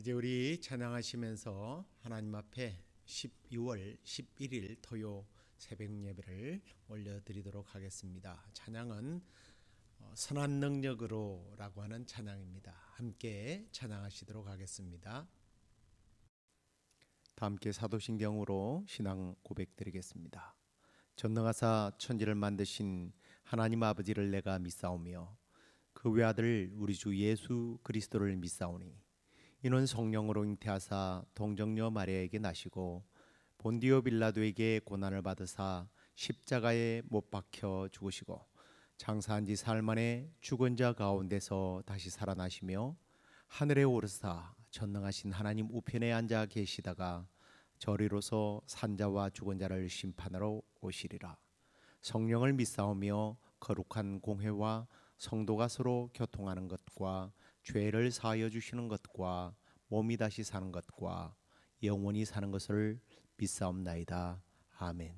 이제 우리 찬양하시면서 하나님 앞에 12월 11일 토요 새벽 예배를 올려드리도록 하겠습니다. 찬양은 선한 능력으로 라고 하는 찬양입니다. 함께 찬양하시도록 하겠습니다. 다 함께 사도신경으로 신앙 고백드리겠습니다. 전능하사 천지를 만드신 하나님 아버지를 내가 믿사오며 그 외아들 우리 주 예수 그리스도를 믿사오니 이는 성령으로 잉태하사 동정녀 마리아에게 나시고 본디오 빌라도에게 고난을 받으사 십자가에 못 박혀 죽으시고 장사한 지 사흘 만에 죽은 자 가운데서 다시 살아나시며 하늘에 오르사 전능하신 하나님 우편에 앉아 계시다가 저리로서 산자와 죽은 자를 심판하러 오시리라. 성령을 믿사오며 거룩한 공회와 성도가 서로 교통하는 것과 죄를 사하여 주시는 것과 몸이 다시 사는 것과 영원히 사는 것을 믿사옵나이다. 아멘.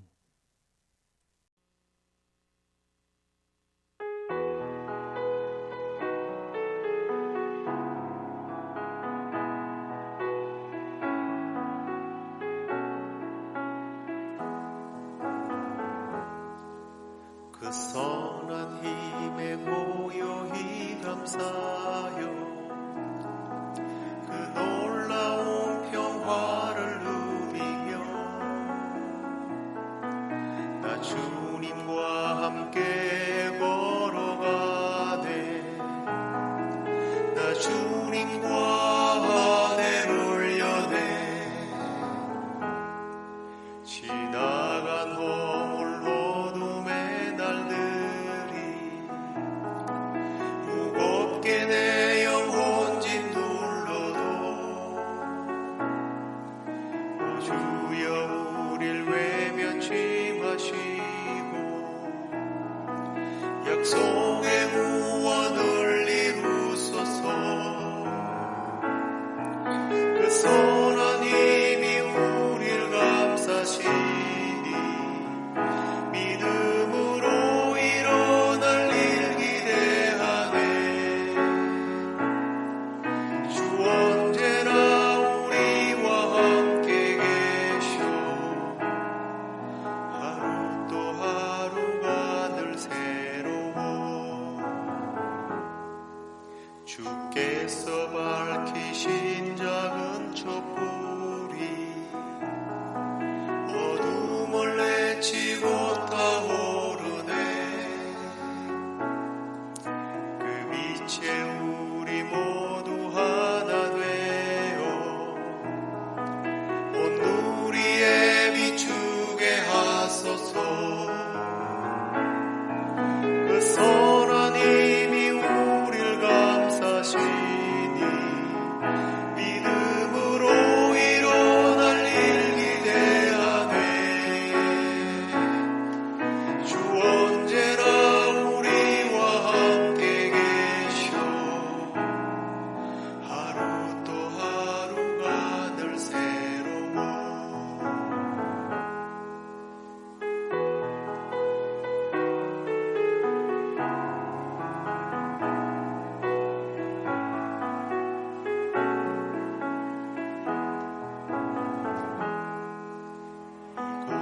그 선한 힘에 고요히 감사하여 그 놀라운 평화를 누리며 나 주님과 함께 걸어가네. 나 주님과 하늘을 여네. 지나간 허물 어둠의 날들이 무겁게 내 영혼 짓눌러도 오 주여 우릴 외면치 마시고 약속의 구원을 이루소서. 그 선한 힘이 우릴 감싸시니 믿음으로 일어날 일 기대하네. 주 언제나 우리와 함께 계셔. 하루 또 하루가 늘 새로워. 주께서 밝히신 작은 촛불이 어둠을 내치고 타오르네. 그 빛에 우리 모두 하나 되어 온 누리에 비추게 하소서. 그 선한 힘이 우릴 감싸시니 믿음으로 일어날 일 기대하네. 주 언제나 우리와 함께 계셔. 하루 또 하루가 늘 새로워.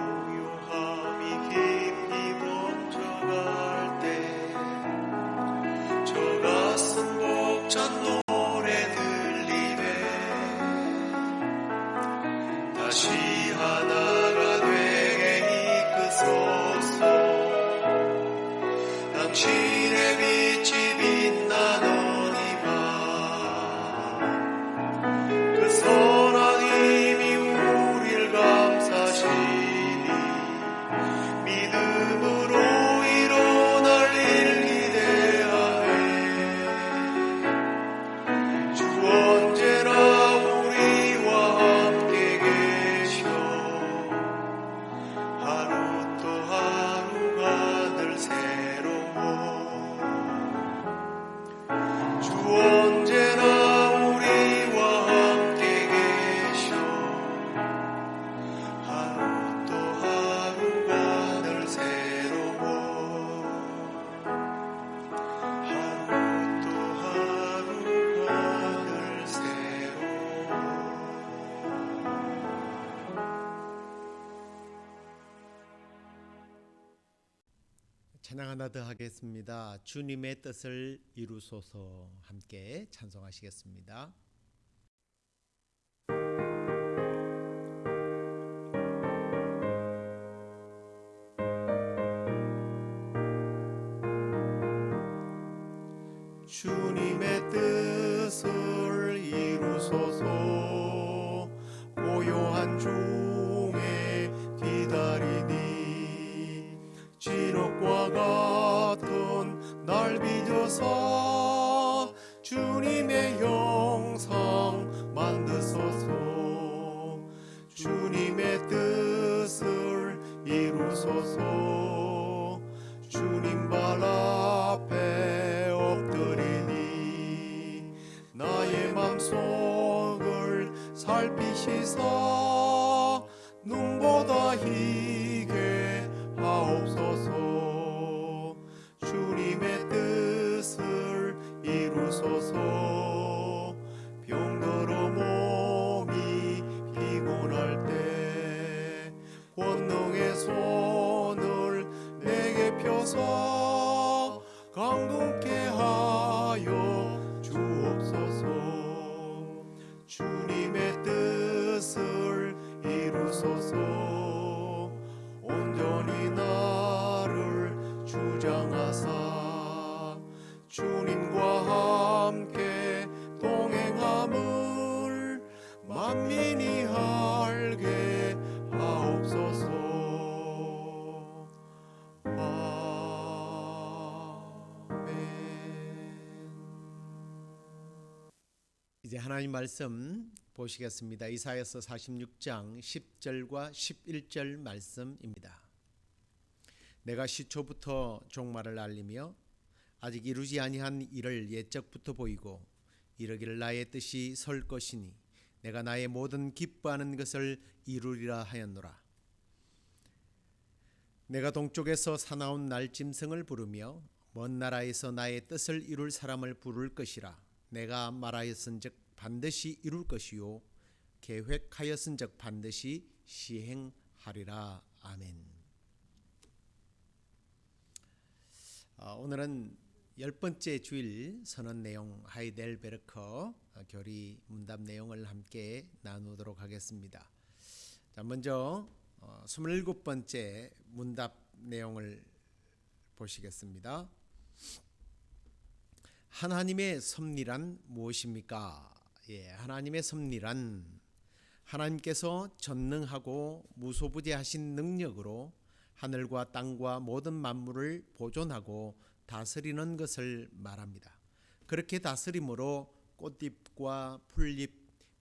고요함이 깊이 번져갈 때 저 가슴 벅찬 노래 들리네. 다시 하나가 되게 이끄소서. 당신의 빛이 빛나노니와 그 선한 힘이 우릴 감싸시니 믿음으로 일어날 일 기대하네. 주 언제나 우리와 함께 계셔. 찬양 하나 더 하겠습니다. 주님의 뜻을 이루소서. 함께 찬송하시겠습니다. 주님의 뜻을 이루소서. 고요한 중에 기다리니 진흙과 같은 날 빚어서 주님의 형상 만드소서. 주님의 뜻을 이루소서. 주님 발 앞에 엎드리니 나의 맘속을 살피시사 눈보다 희게 하옵소서. 주님의 뜻을 이루소서. 병들어 몸이 피곤할 때 권능의 손을 내게 펴서 강동케 하여 주옵소서. 주님의 뜻을 이루소서. 온전히 나를 주장하사 주님과 함께 동행함을 만민이 알게 하옵소서. 이제 하나님 말씀 보시겠습니다. 이사야서 46장 10절과 11절 말씀입니다. 내가 시초부터 종말을 알리며 아직 이루지 아니한 일을 옛적부터 보이고 이르기를 나의 뜻이 설 것이니 내가 나의 모든 기뻐하는 것을 이루리라 하였노라. 내가 동쪽에서 사나운 날짐승을 부르며 먼 나라에서 나의 뜻을 이룰 사람을 부를 것이라. 내가 말하였은즉 반드시 이룰 것이요 계획하였은즉 반드시 시행하리라. 아멘. 오늘은 10번째 주일 선언 내용 하이델베르크 교리 문답 내용을 함께 나누도록 하겠습니다. 자, 먼저 27번째 문답 내용을 보시겠습니다. 하나님의 섭리란 무엇입니까? 하나님의 섭리란 하나님께서 전능하고 무소부재하신 능력으로 하늘과 땅과 모든 만물을 보존하고 다스리는 것을 말합니다. 그렇게 다스림으로 꽃잎과 풀잎,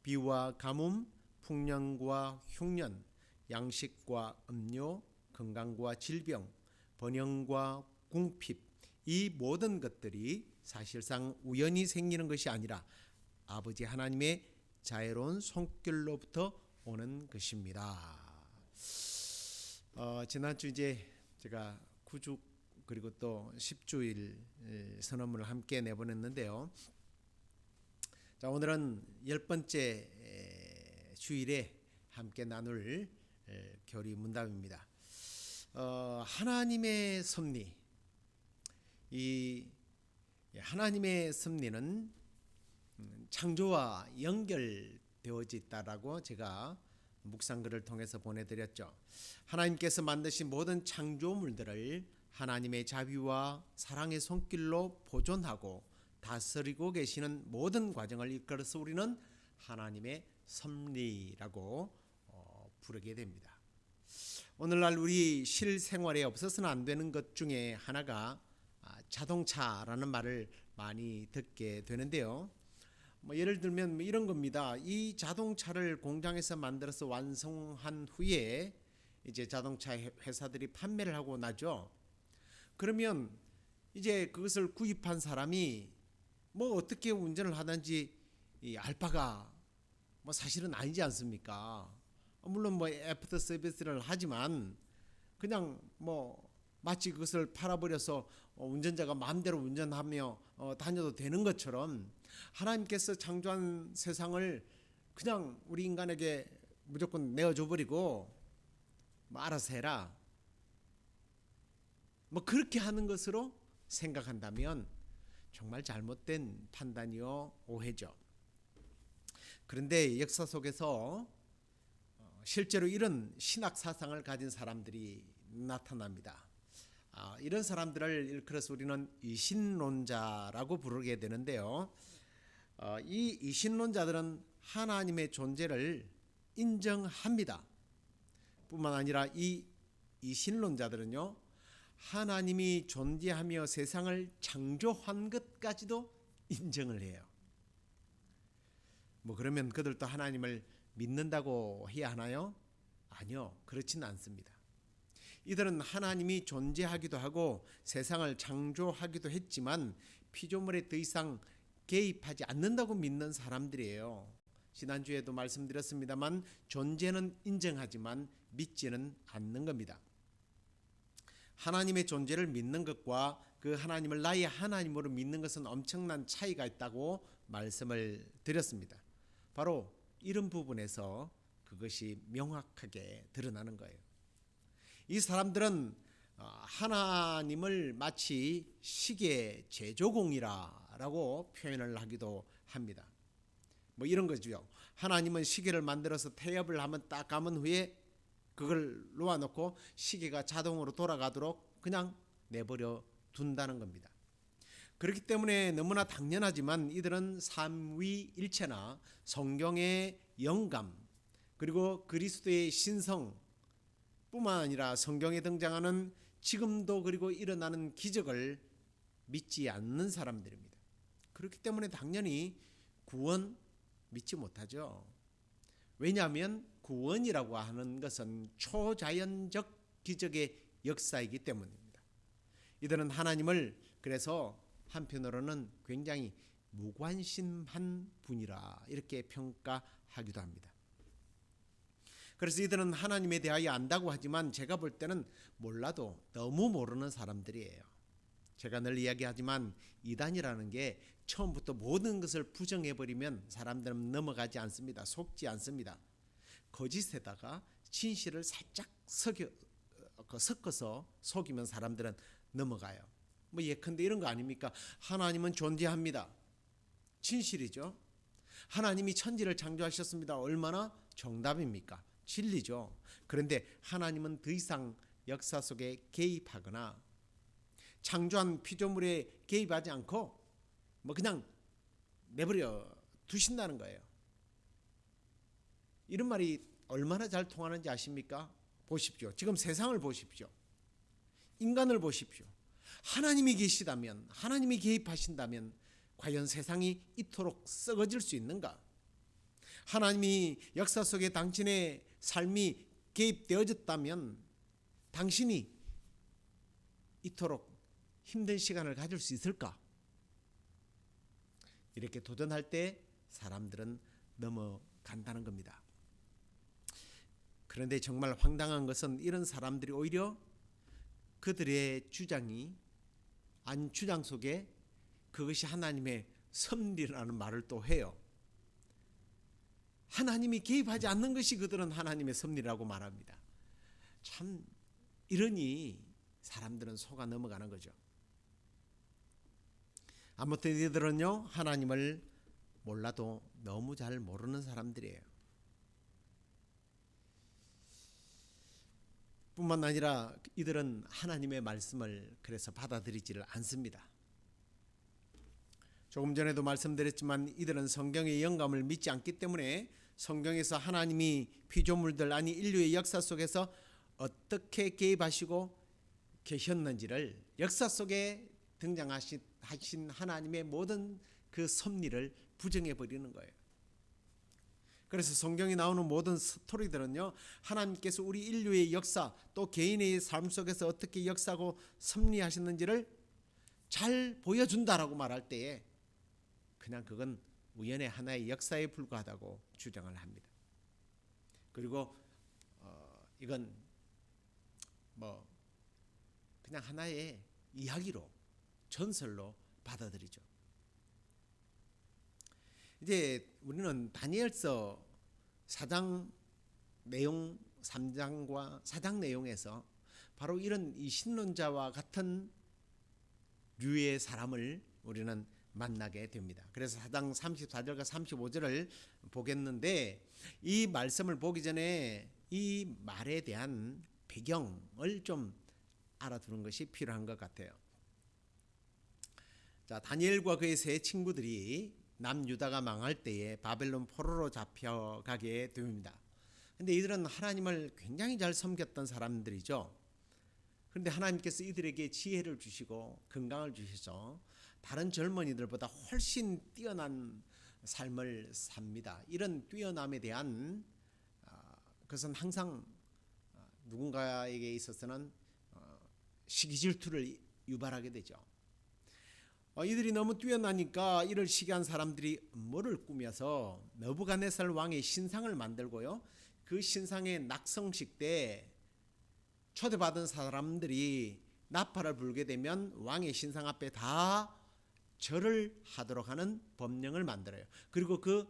비와 가뭄, 풍년과 흉년, 양식과 음료, 건강과 질병, 번영과 궁핍, 이 모든 것들이 사실상 우연히 생기는 것이 아니라 아버지 하나님의 자애로운 손길로부터 오는 것입니다. 지난주 이제 제가 9주 그리고 또 10주일 선언문을 함께 내보냈는데요. 자, 오늘은 10번째 주일에 함께 나눌 교리 문답입니다. 하나님의 섭리. 이 하나님의 섭리는 창조와 연결되어져 있다라고 제가 묵상글을 통해서 보내드렸죠. 하나님께서 만드신 모든 창조물들을 하나님의 자비와 사랑의 손길로 보존하고 다스리고 계시는 모든 과정을 이끌어서 우리는 하나님의 섭리라고 부르게 됩니다. 오늘날 우리 실생활에 없어서는 안 되는 것 중에 하나가 자동차라는 말을 많이 듣게 되는데요. 예를 들면 이런 겁니다. 이 자동차를 공장에서 만들어서 완성한 후에 이제 자동차 회사들이 판매를 하고 나죠. 그러면 이제 그것을 구입한 사람이 어떻게 운전을 하든지 알 바가 사실은 아니지 않습니까? 물론 애프터 서비스를 하지만 그냥 마치 그것을 팔아버려서 운전자가 마음대로 운전하며 다녀도 되는 것처럼 하나님께서 창조한 세상을 그냥 우리 인간에게 무조건 내어줘 버리고 알아서 해라. 뭐 그렇게 하는 것으로 생각한다면 정말 잘못된 판단이요 오해죠. 그런데 역사 속에서 실제로 이런 신학 사상을 가진 사람들이 나타납니다. 이런 사람들을 일컬어서 우리는 이신론자라고 부르게 되는데요. 이 이신론자들은 하나님의 존재를 인정합니다. 뿐만 아니라 이 이신론자들은요, 하나님이 존재하며 세상을 창조한 것까지도 인정을 해요. 뭐 그러면 그들도 하나님을 믿는다고 해야 하나요? 아니요, 그렇지는 않습니다. 이들은 하나님이 존재하기도 하고 세상을 창조하기도 했지만 피조물에 더 이상 개입하지 않는다고 믿는 사람들이에요. 지난주에도 말씀드렸습니다만 존재는 인정하지만 믿지는 않는 겁니다. 하나님의 존재를 믿는 것과 그 하나님을 나의 하나님으로 믿는 것은 엄청난 차이가 있다고 말씀을 드렸습니다. 바로 이런 부분에서 그것이 명확하게 드러나는 거예요. 이 사람들은 하나님을 마치 시계 제조공이라고 표현을 하기도 합니다. 뭐 이런 거죠. 하나님은 시계를 만들어서 태엽을 한번 딱 감은 후에 그걸 놓아놓고 시계가 자동으로 돌아가도록 그냥 내버려 둔다는 겁니다. 그렇기 때문에 너무나 당연하지만 이들은 삼위일체나 성경의 영감 그리고 그리스도의 신성 뿐만 아니라 성경에 등장하는 지금도 그리고 일어나는 기적을 믿지 않는 사람들입니다. 그렇기 때문에 당연히 구원 믿지 못하죠. 왜냐하면 구원이라고 하는 것은 초자연적 기적의 역사이기 때문입니다. 이들은 하나님을 그래서 한편으로는 굉장히 무관심한 분이라 이렇게 평가하기도 합니다. 그래서 이들은 하나님에 대하여 안다고 하지만 제가 볼 때는 몰라도 너무 모르는 사람들이에요. 제가 늘 이야기하지만 이단이라는 게 처음부터 모든 것을 부정해버리면 사람들은 넘어가지 않습니다. 속지 않습니다. 거짓에다가 진실을 살짝 섞어서 속이면 사람들은 넘어가요. 뭐 예컨대 이런 거 아닙니까? 하나님은 존재합니다. 진실이죠. 하나님이 천지를 창조하셨습니다. 얼마나 정답입니까? 진리죠. 그런데 하나님은 더 이상 역사 속에 개입하거나 창조한 피조물에 개입하지 않고 뭐 그냥 내버려 두신다는 거예요. 이런 말이 얼마나 잘 통하는지 아십니까? 보십시오. 지금 세상을 보십시오. 인간을 보십시오. 하나님이 계시다면, 하나님이 개입하신다면 과연 세상이 이토록 썩어질 수 있는가? 하나님이 역사 속에 당신의 삶이 개입되어졌다면 당신이 이토록 힘든 시간을 가질 수 있을까? 이렇게 도전할 때 사람들은 넘어간다는 겁니다. 그런데 정말 황당한 것은 이런 사람들이 오히려 그들의 주장 속에 그것이 하나님의 섭리라는 말을 또 해요. 하나님이 개입하지 않는 것이 그들은 하나님의 섭리라고 말합니다. 참 이러니 사람들은 속아 넘어가는 거죠. 아무튼 이들은요 하나님을 몰라도 너무 잘 모르는 사람들이에요. 뿐만 아니라 이들은 하나님의 말씀을 그래서 받아들이지를 않습니다. 조금 전에도 말씀드렸지만 이들은 성경의 영감을 믿지 않기 때문에 성경에서 하나님이 피조물들 아니 인류의 역사 속에서 어떻게 개입하시고 계셨는지를 역사 속에 등장하신 하나님의 모든 그 섭리를 부정해 버리는 거예요. 그래서 성경에 나오는 모든 스토리들은요 하나님께서 우리 인류의 역사 또 개인의 삶 속에서 어떻게 역사하고 섭리하셨는지를 잘 보여준다라고 말할 때에 그냥 그건 우연의 하나의 역사에 불과하다고 주장을 합니다. 그리고 이건 뭐 그냥 하나의 이야기로 전설로 받아들이죠. 이제 우리는 다니엘서 4장 내용 3장과 4장 내용에서 바로 이런 이 신론자와 같은 류의 사람을 우리는 만나게 됩니다. 그래서 4장 34절과 35절을 보겠는데, 이 말씀을 보기 전에 이 말에 대한 배경을 좀 알아두는 것이 필요한 것 같아요. 자, 다니엘과 그의 세 친구들이 남유다가 망할 때에 바벨론 포로로 잡혀가게 됩니다. 근데 이들은 하나님을 굉장히 잘 섬겼던 사람들이죠. 그런데 하나님께서 이들에게 지혜를 주시고 건강을 주셔서 다른 젊은이들보다 훨씬 뛰어난 삶을 삽니다. 이런 뛰어남에 대한 그것은 항상 누군가에게 있어서는 시기 질투를 유발하게 되죠. 이들이 너무 뛰어나니까 이를 시기한 사람들이 음모를 꾸며서 느부갓네살 왕의 신상을 만들고요, 그 신상의 낙성식 때 초대받은 사람들이 나팔을 불게 되면 왕의 신상 앞에 다 절을 하도록 하는 법령을 만들어요. 그리고 그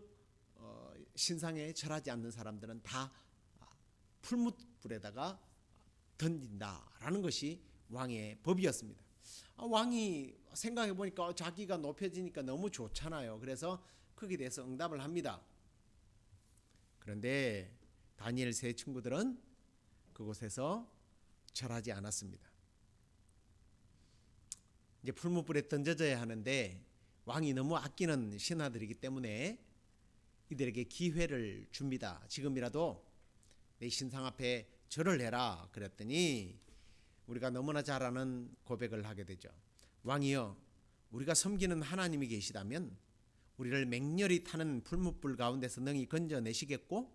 신상에 절하지 않는 사람들은 다 풀무불에다가 던진다라는 것이 왕의 법이었습니다. 왕이 생각해 보니까 자기가 높여지니까 너무 좋잖아요. 그래서 거기에 대해서 응답을 합니다. 그런데 다니엘 세 친구들은 그곳에서 절하지 않았습니다. 이제 풀무불에 던져져야 하는데 왕이 너무 아끼는 신하들이기 때문에 이들에게 기회를 줍니다. 지금이라도 내 신상 앞에 절을 해라 그랬더니 우리가 너무나 잘 아는 고백을 하게 되죠. 왕이여, 우리가 섬기는 하나님이 계시다면 우리를 맹렬히 타는 풀무불 가운데서 능히 건져내시겠고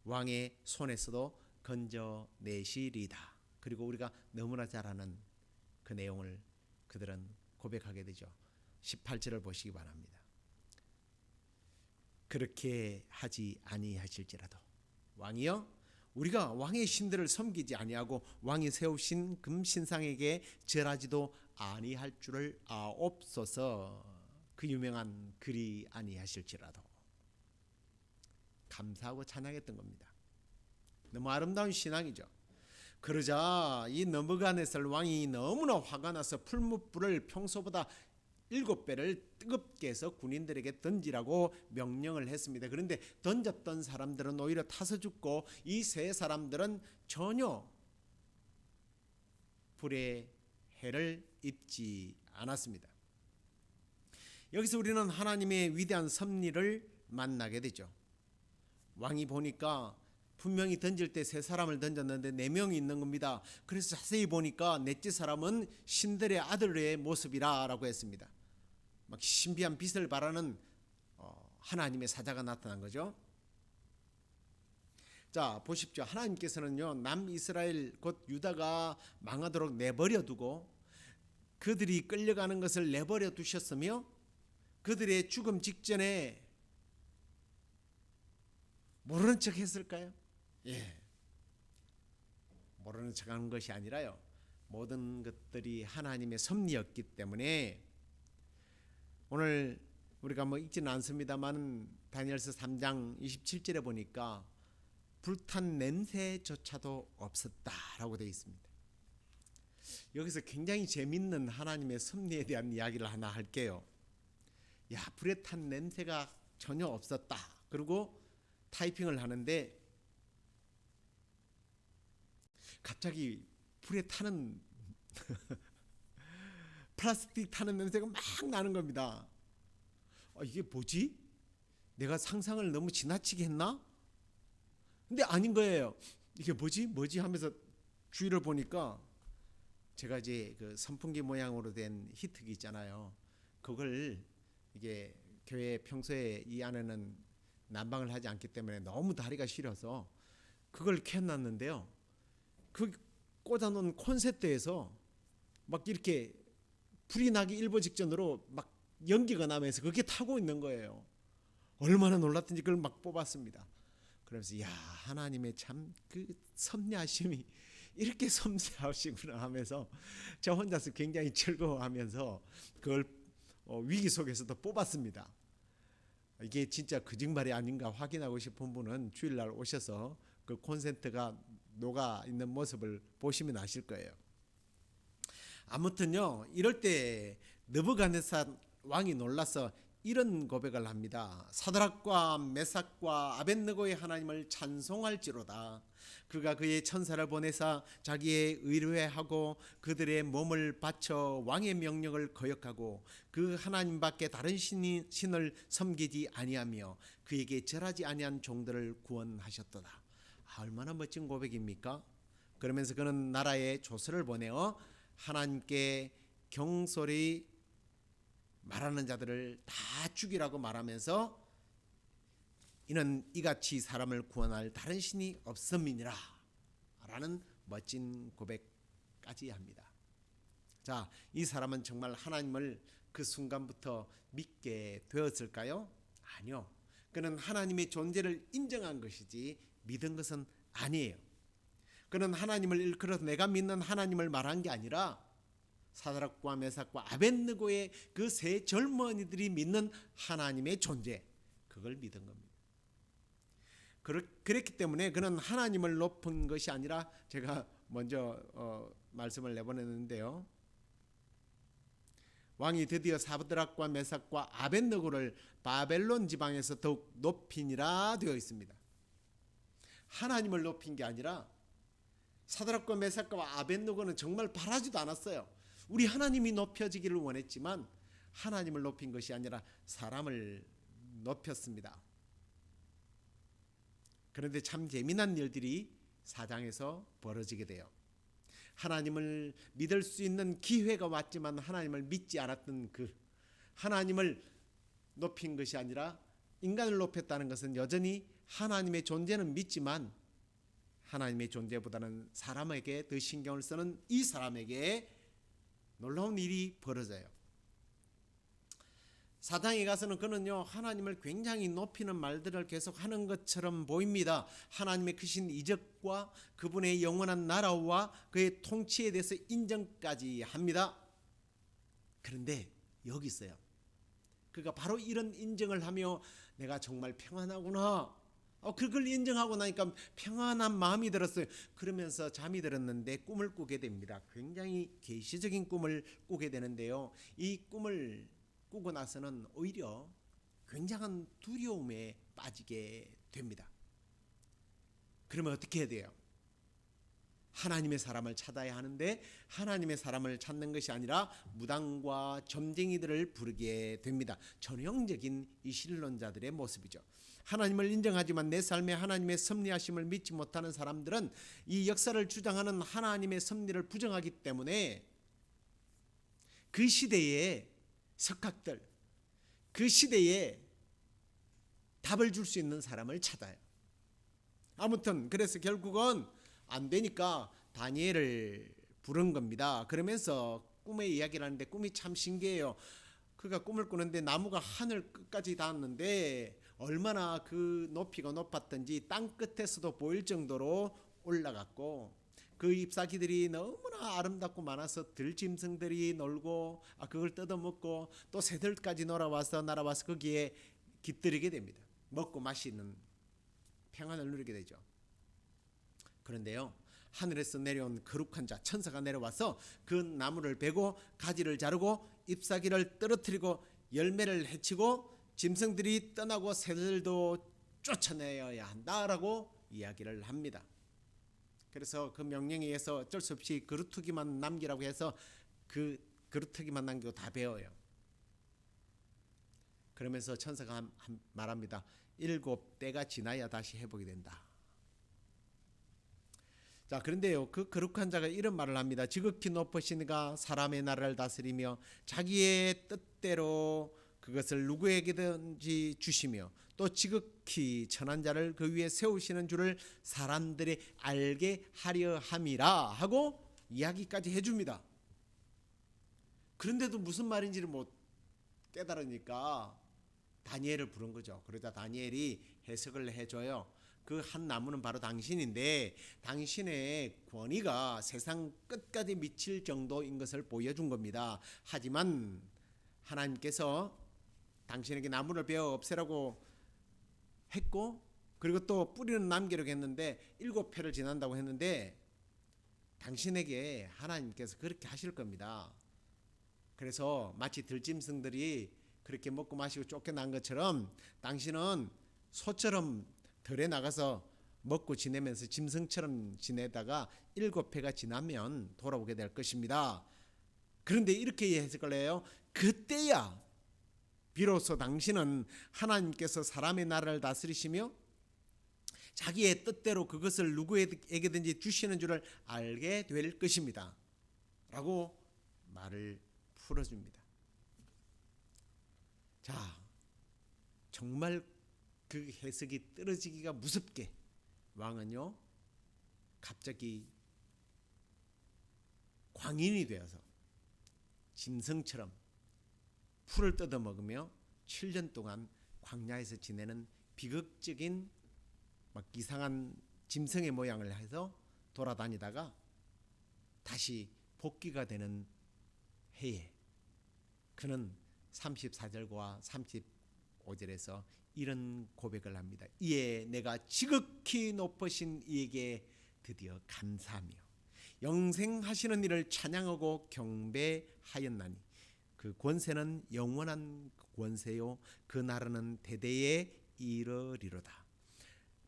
왕의 손에서도 건져내시리다. 그리고 우리가 너무나 잘 아는 그 내용을 그들은 고백하게 되죠. 18절을 보시기 바랍니다. 그렇게 하지 아니하실지라도 왕이여, 우리가 왕의 신들을 섬기지 아니하고 왕이 세우신 금신상에게 절하지도 아니할 줄을 아옵소서. 그 유명한 글이 아니하실지라도. 감사하고 찬양했던 겁니다. 너무 아름다운 신앙이죠. 그러자 이 느부갓네살 왕이 너무나 화가 나서 풀무불을 평소보다 7배를 뜨겁게 해서 군인들에게 던지라고 명령을 했습니다. 그런데 던졌던 사람들은 오히려 타서 죽고 이 세 사람들은 전혀 불의 해를 입지 않았습니다. 여기서 우리는 하나님의 위대한 섭리를 만나게 되죠. 왕이 보니까 분명히 던질 때 세 사람을 던졌는데 4명이 있는 겁니다. 그래서 자세히 보니까 넷째 사람은 신들의 아들의 모습이라고 했습니다. 막 신비한 빛을 발하는 하나님의 사자가 나타난 거죠. 자, 보십시오. 하나님께서는요, 남이스라엘 곧 유다가 망하도록 내버려 두고 그들이 끌려가는 것을 내버려 두셨으며 그들의 죽음 직전에 모르는 척 했을까요? 예. 모르는 척 하는 것이 아니라요, 모든 것들이 하나님의 섭리였기 때문에 오늘 우리가 읽지는 않습니다만 다니엘서 3장 27절에 보니까 불탄 냄새조차도 없었다라고 되어 있습니다. 여기서 굉장히 재밌는 하나님의 섭리에 대한 이야기를 하나 할게요. 야, 불에 탄 냄새가 전혀 없었다. 그리고 타이핑을 하는데 갑자기 불에 타는 플라스틱 타는 냄새가 막 나는 겁니다. 이게 뭐지? 내가 상상을 너무 지나치게 했나? 근데 아닌 거예요. 이게 뭐지 하면서 주위를 보니까 제가 이제 그 선풍기 모양으로 된 히트기 있잖아요. 그걸 이게 교회 평소에 이 안에는 난방을 하지 않기 때문에 너무 다리가 시려서 그걸 켜놨는데요. 그 꽂아놓은 콘센트에서 막 이렇게 불이 나기 일보 직전으로 막 연기가 나면서 그게 타고 있는 거예요. 얼마나 놀랐든지 그걸 막 뽑았습니다. 그러면서 야, 하나님의 참 그 섭리하심이 이렇게 섬세하시구나 하면서 저 혼자서 굉장히 즐거워하면서 그걸 위기 속에서도 뽑았습니다. 이게 진짜 거짓말이 아닌가 확인하고 싶은 분은 주일날 오셔서 그 콘센트가 녹아 있는 모습을 보시면 아실 거예요. 아무튼요, 이럴 때 느부갓네살 왕이 놀라서 이런 고백을 합니다. 사드락과 메삭과 아벳느고의 하나님을 찬송할지로다. 그가 그의 천사를 보내사 자기의 의뢰하고 그들의 몸을 바쳐 왕의 명령을 거역하고 그 하나님밖에 다른 신을 섬기지 아니하며 그에게 절하지 아니한 종들을 구원하셨도다. 얼마나 멋진 고백입니까? 그러면서 그는 나라에 조서를 보내어 하나님께 경솔히 말하는 자들을 다 죽이라고 말하면서 이는 이같이 사람을 구원할 다른 신이 없음이니라 라는 멋진 고백까지 합니다. 자, 이 사람은 정말 하나님을 그 순간부터 믿게 되었을까요? 아니요. 그는 하나님의 존재를 인정한 것이지 믿은 것은 아니에요. 그는 하나님을 일컬어서 내가 믿는 하나님을 말한 게 아니라 사드락과 메삭과 아벳느고의 그 세 젊은이들이 믿는 하나님의 존재, 그걸 믿은 겁니다. 그랬기 때문에 그는 하나님을 높은 것이 아니라 제가 먼저 말씀을 내보냈는데요. 왕이 드디어 사드락과 메삭과 아벳느고를 바벨론 지방에서 더욱 높이니라 되어 있습니다. 하나님을 높인 게 아니라 사드락과 메삭과 아벳느고는 정말 바라지도 않았어요. 우리 하나님이 높여지기를 원했지만 하나님을 높인 것이 아니라 사람을 높였습니다. 그런데 참 재미난 일들이 4장에서 벌어지게 돼요. 하나님을 믿을 수 있는 기회가 왔지만 하나님을 믿지 않았던 그 하나님을 높인 것이 아니라 인간을 높였다는 것은 여전히 하나님의 존재는 믿지만 하나님의 존재보다는 사람에게 더 신경을 쓰는 이 사람에게 놀라운 일이 벌어져요. 4장에 가서는 그는요 하나님을 굉장히 높이는 말들을 계속 하는 것처럼 보입니다. 하나님의 크신 이적과 그분의 영원한 나라와 그의 통치에 대해서 인정까지 합니다. 그런데 여기 있어요. 그가 바로 이런 인정을 하며 내가 정말 평안하구나, 그걸 인정하고 나니까 평안한 마음이 들었어요. 그러면서 잠이 들었는데 꿈을 꾸게 됩니다. 굉장히 계시적인 꿈을 꾸게 되는데요, 이 꿈을 꾸고 나서는 오히려 굉장한 두려움에 빠지게 됩니다. 그러면 어떻게 해야 돼요? 하나님의 사람을 찾아야 하는데 하나님의 사람을 찾는 것이 아니라 무당과 점쟁이들을 부르게 됩니다. 전형적인 이 신론자들의 모습이죠. 하나님을 인정하지만 내 삶에 하나님의 섭리하심을 믿지 못하는 사람들은 이 역사를 주장하는 하나님의 섭리를 부정하기 때문에 그 시대의 석학들, 그 시대에 답을 줄 수 있는 사람을 찾아요. 아무튼 그래서 결국은 안 되니까 다니엘을 부른 겁니다. 그러면서 꿈의 이야기를 하는데 꿈이 참 신기해요. 그가 꿈을 꾸는데 나무가 하늘 끝까지 닿았는데 얼마나 그 높이가 높았던지 땅 끝에서도 보일 정도로 올라갔고 그 잎사귀들이 너무나 아름답고 많아서 들짐승들이 놀고 그걸 뜯어먹고 또 새들까지 날아와서 거기에 깃들이게 됩니다. 먹고 마시는 평안을 누리게 되죠. 그런데요, 하늘에서 내려온 거룩한 자 천사가 내려와서 그 나무를 베고 가지를 자르고 잎사귀를 떨어뜨리고 열매를 해치고 짐승들이 떠나고 새들도 쫓아내어야 한다라고 이야기를 합니다. 그래서 그 명령에 의해서 어쩔 수 없이 그루터기만 남기라고 해서 그 그루터기만 남기고 다 베어요. 그러면서 천사가 말합니다. 7때가 지나야 다시 회복이 된다. 자, 그런데요, 그 거룩한 자가 이런 말을 합니다. 지극히 높으신 이가 사람의 나라를 다스리며 자기의 뜻대로 그것을 누구에게든지 주시며 또 지극히 천한 자를 그 위에 세우시는 줄을 사람들이 알게 하려 함이라 하고 이야기까지 해줍니다. 그런데도 무슨 말인지를 못 깨달으니까 다니엘을 부른 거죠. 그러자 다니엘이 해석을 해줘요. 그 한 나무는 바로 당신인데 당신의 권위가 세상 끝까지 미칠 정도인 것을 보여준 겁니다. 하지만 하나님께서 당신에게 나무를 베어 없애라고 했고 그리고 또 뿌리는 남기려고 했는데 7회를 지난다고 했는데 당신에게 하나님께서 그렇게 하실 겁니다. 그래서 마치 들짐승들이 그렇게 먹고 마시고 쫓겨난 것처럼 당신은 소처럼 들에 나가서 먹고 지내면서 짐승처럼 지내다가 7회가 지나면 돌아오게 될 것입니다. 그런데 이렇게 했을 거예요. 그때야 비로소 당신은 하나님께서 사람의 나라를 다스리시며 자기의 뜻대로 그것을 누구에게든지 주시는 줄을 알게 될 것입니다. 라고 말을 풀어줍니다. 자, 정말 그 해석이 떨어지기가 무섭게 왕은요 갑자기 광인이 되어서 짐승처럼 풀을 뜯어먹으며 7년 동안 광야에서 지내는 비극적인 막 이상한 짐승의 모양을 해서 돌아다니다가 다시 복귀가 되는 해에 그는 34절과 35절에서 이런 고백을 합니다. 이에 내가 지극히 높으신 이에게 드디어 감사하며 영생하시는 이를 찬양하고 경배하였나니 그 권세는 영원한 권세요 그 나라는 대대에 이르리로다.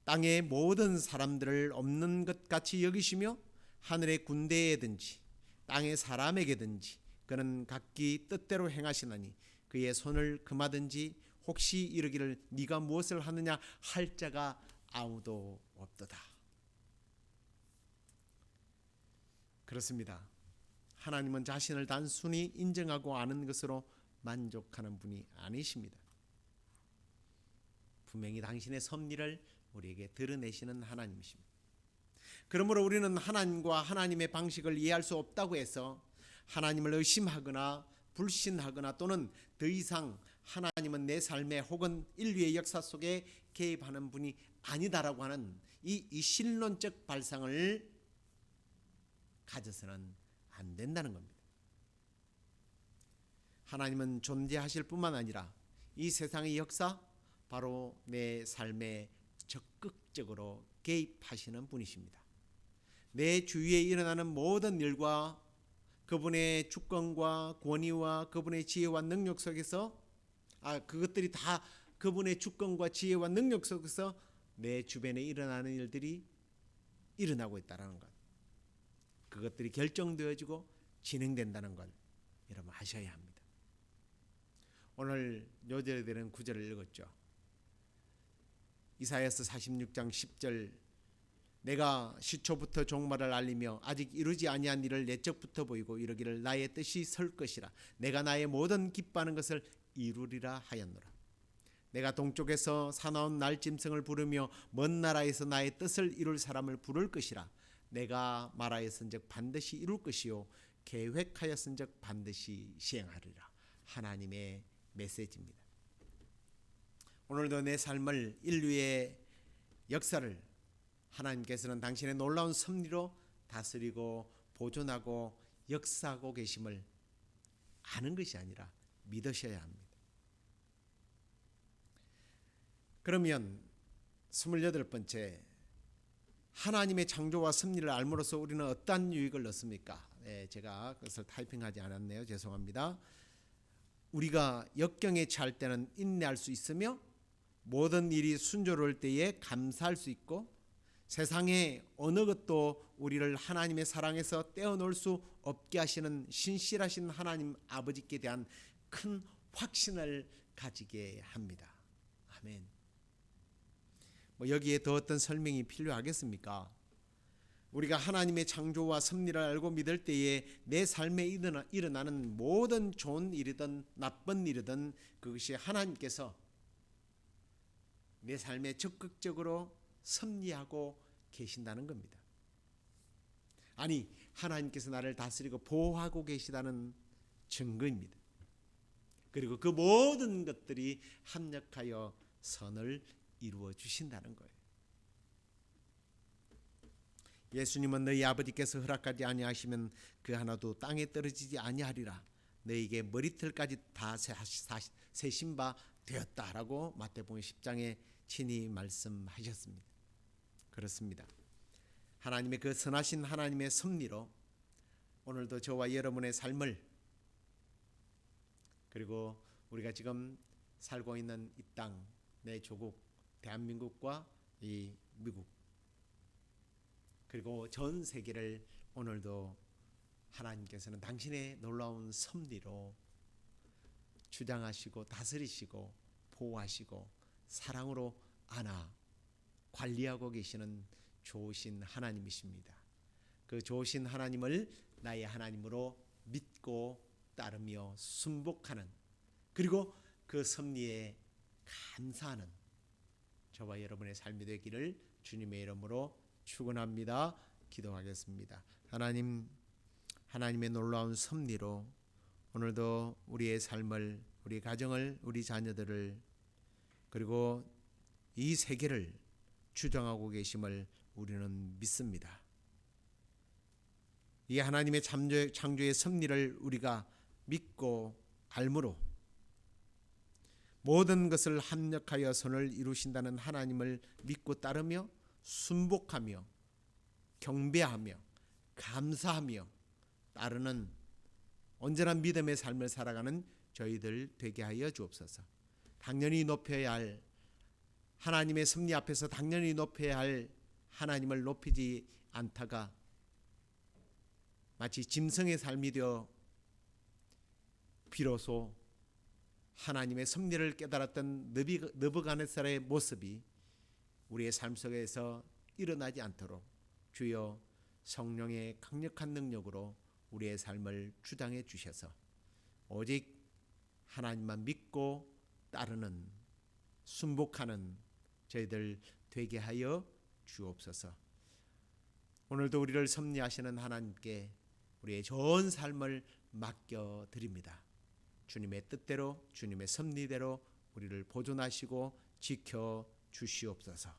땅의 모든 사람들을 없는 것 같이 여기시며 하늘의 군대에든지 땅의 사람에게든지 그는 각기 뜻대로 행하시나니 그의 손을 금하든지 혹시 이르기를 네가 무엇을 하느냐 할 자가 아무도 없도다. 그렇습니다. 하나님은 자신을 단순히 인정하고 아는 것으로 만족하는 분이 아니십니다. 분명히 당신의 섭리를 우리에게 드러내시는 하나님이십니다. 그러므로 우리는 하나님과 하나님의 방식을 이해할 수 없다고 해서 하나님을 의심하거나 불신하거나 또는 더 이상 하나님은 내 삶에 혹은 인류의 역사 속에 개입하는 분이 아니다라고 하는 이 신론적 발상을 가져서는 안 된다는 겁니다. 하나님은 존재하실 뿐만 아니라 이 세상의 역사 바로 내 삶에 적극적으로 개입하시는 분이십니다. 내 주위에 일어나는 모든 일과 그분의 주권과 권위와 그분의 지혜와 능력 속에서 그것들이 다 그분의 주권과 지혜와 능력 속에서 내 주변에 일어나는 일들이 일어나고 있다는 것, 그것들이 결정되어지고 진행된다는 걸 여러분 아셔야 합니다. 오늘 요절되는 구절을 읽었죠. 이사야서 46장 10절 내가 시초부터 종말을 알리며 아직 이루지 아니한 일을 옛적부터 보이고 이르기를 나의 뜻이 설 것이라 내가 나의 모든 기뻐하는 것을 이루리라 하였노라. 내가 동쪽에서 사나운 날짐승을 부르며 먼 나라에서 나의 뜻을 이룰 사람을 부를 것이라 내가 말하였은즉 반드시 이룰 것이요 계획하였은즉 반드시 시행하리라. 하나님의 메시지입니다. 오늘도 내 삶을 인류의 역사를 하나님께서는 당신의 놀라운 섭리로 다스리고 보존하고 역사하고 계심을 아는 것이 아니라 믿으셔야 합니다. 그러면 28번째 하나님의 창조와 섭리를 알므로써 우리는 어떠한 유익을 얻습니까? 제가 그것을 타이핑하지 않았네요. 죄송합니다. 우리가 역경에 처할 때는 인내할 수 있으며 모든 일이 순조로울 때에 감사할 수 있고 세상의 어느 것도 우리를 하나님의 사랑에서 떼어놓을 수 없게 하시는 신실하신 하나님 아버지께 대한 큰 확신을 가지게 합니다. 아멘. 여기에 더 어떤 설명이 필요하겠습니까? 우리가 하나님의 창조와 섭리를 알고 믿을 때에 내 삶에 일어나는 모든 좋은 일이든 나쁜 일이든 그것이 하나님께서 내 삶에 적극적으로 섭리하고 계신다는 겁니다. 아니, 하나님께서 나를 다스리고 보호하고 계시다는 증거입니다. 그리고 그 모든 것들이 합력하여 선을 이루어 주신다는 거예요. 예수님은 너희 아버지께서 허락하지 아니하시면 그 하나도 땅에 떨어지지 아니하리라. 너희에게 머리털까지 다 세신 바 되었다라고 마태복음 10장에 친히 말씀하셨습니다. 그렇습니다. 하나님의 그 선하신 하나님의 섭리로 오늘도 저와 여러분의 삶을, 그리고 우리가 지금 살고 있는 이 땅, 내 조국 대한민국과 이 미국, 그리고 전 세계를 오늘도 하나님께서는 당신의 놀라운 섭리로 주장하시고 다스리시고 보호하시고 사랑으로 안아 관리하고 계시는 좋으신 하나님이십니다. 그 좋으신 하나님을 나의 하나님으로 믿고 따르며 순복하는, 그리고 그 섭리에 감사하는 저와 여러분의 삶이 되기를 주님의 이름으로 축원합니다. 기도하겠습니다. 하나님, 하나님의 놀라운 섭리로 오늘도 우리의 삶을, 우리 가정을, 우리 자녀들을, 그리고 이 세계를 주장하고 계심을 우리는 믿습니다. 이 하나님의 창조의 섭리를 우리가 믿고 알므로 모든 것을 합력하여 선을 이루신다는 하나님을 믿고 따르며 순복하며 경배하며 감사하며 따르는 온전한 믿음의 삶을 살아가는 저희들 되게 하여 주옵소서. 당연히 높여야 할 하나님의 섭리 앞에서 당연히 높여야 할 하나님을 높이지 않다가 마치 짐승의 삶이 되어 비로소 하나님의 섭리를 깨달았던 느부갓네살의 모습이 우리의 삶 속에서 일어나지 않도록 주여 성령의 강력한 능력으로 우리의 삶을 주장해 주셔서 오직 하나님만 믿고 따르는 순복하는 저희들 되게 하여 주옵소서. 오늘도 우리를 섭리하시는 하나님께 우리의 좋은 삶을 맡겨드립니다. 주님의 뜻대로 주님의 섭리대로 우리를 보존하시고 지켜 주시옵소서.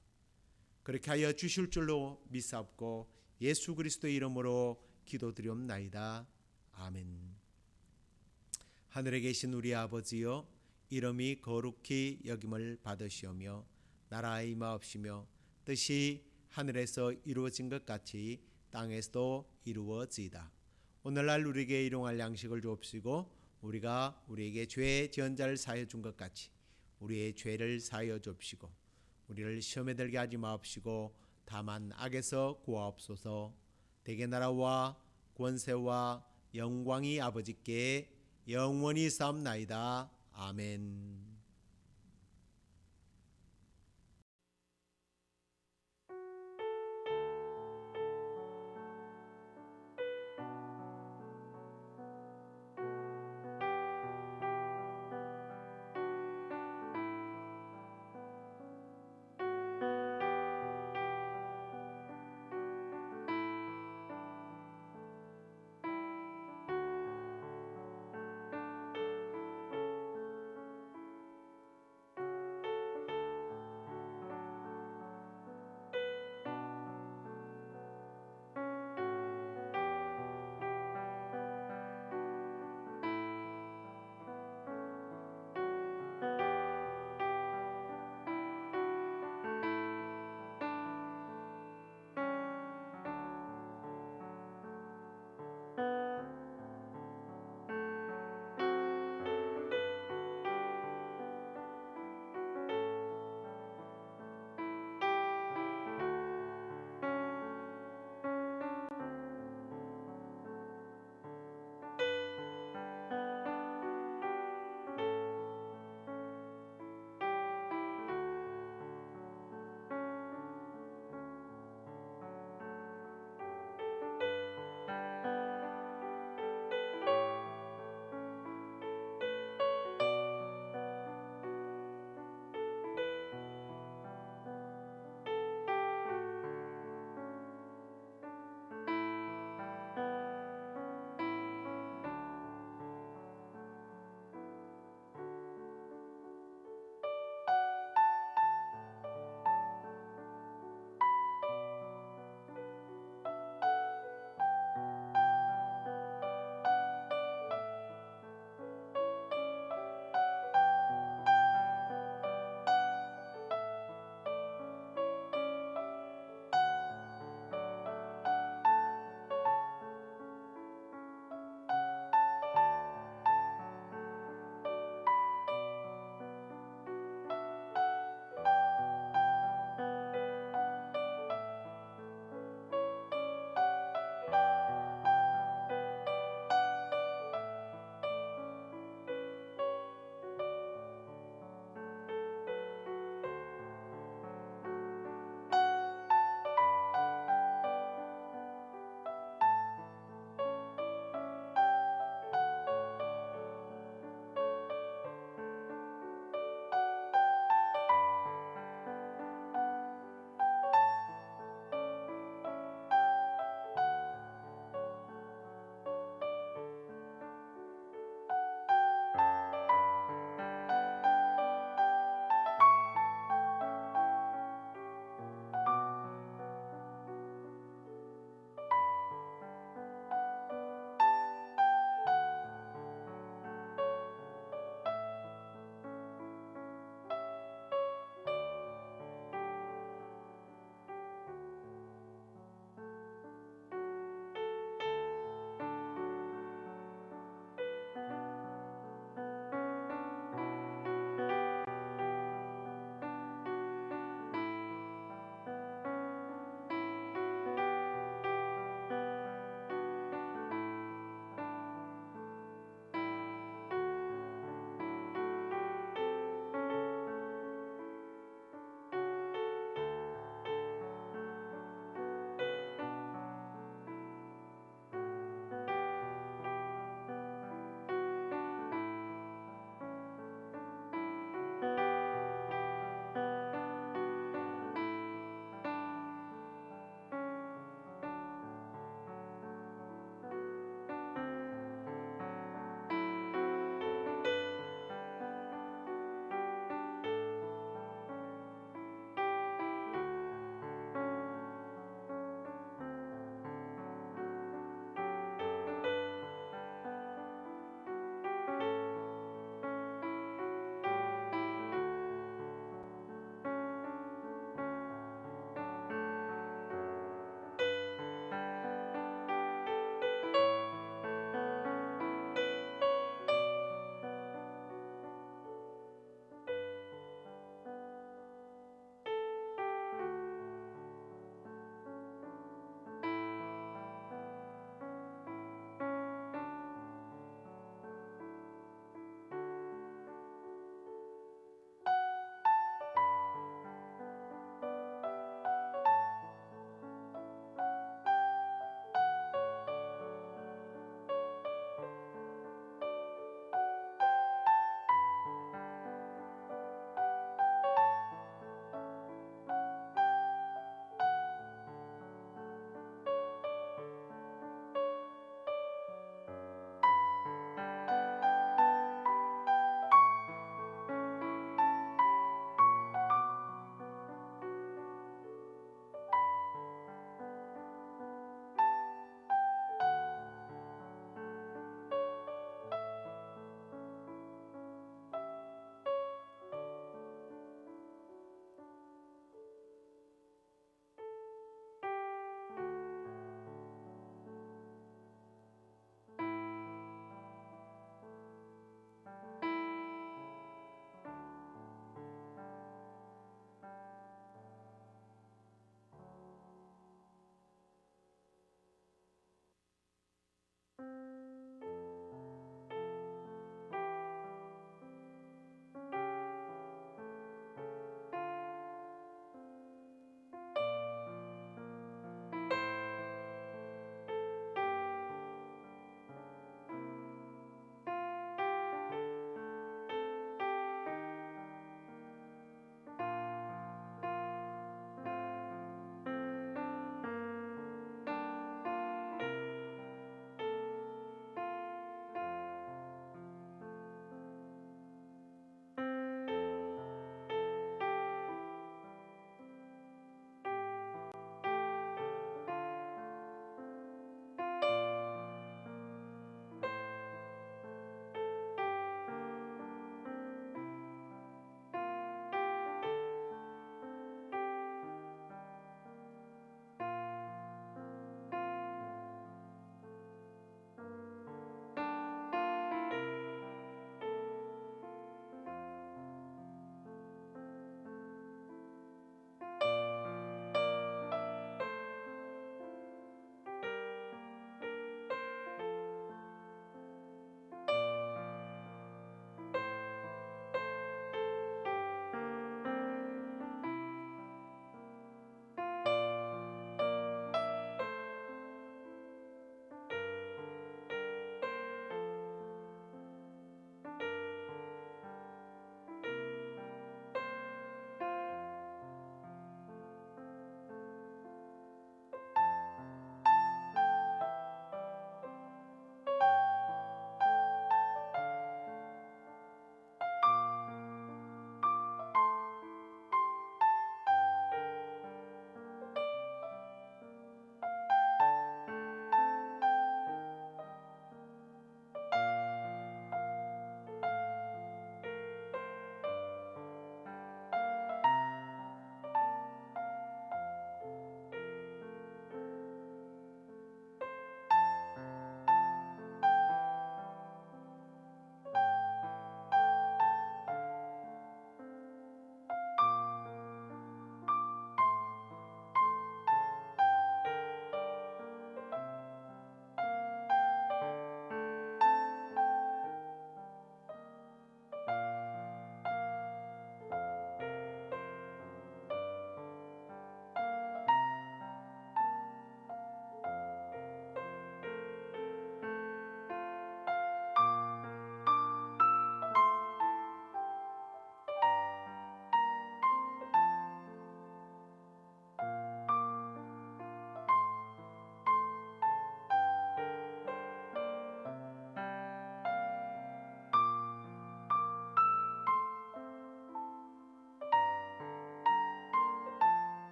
그렇게 하여 주실 줄로 믿사옵고 예수 그리스도의 이름으로 기도드리옵나이다. 아멘. 하늘에 계신 우리 아버지여, 이름이 거룩히 여김을 받으시오며 나라의 임하옵시며 뜻이 하늘에서 이루어진 것 같이 땅에서도 이루어지이다. 오늘날 우리에게 일용할 양식을 주옵시고 우리가 우리에게 죄 지은 자를 사하여 준 것 같이 우리의 죄를 사하여 주옵시고 우리를 시험에 들게 하지 마옵시고 다만 악에서 구하옵소서. 대개 나라와 권세와 영광이 아버지께 영원히 싸움나이다. 아멘.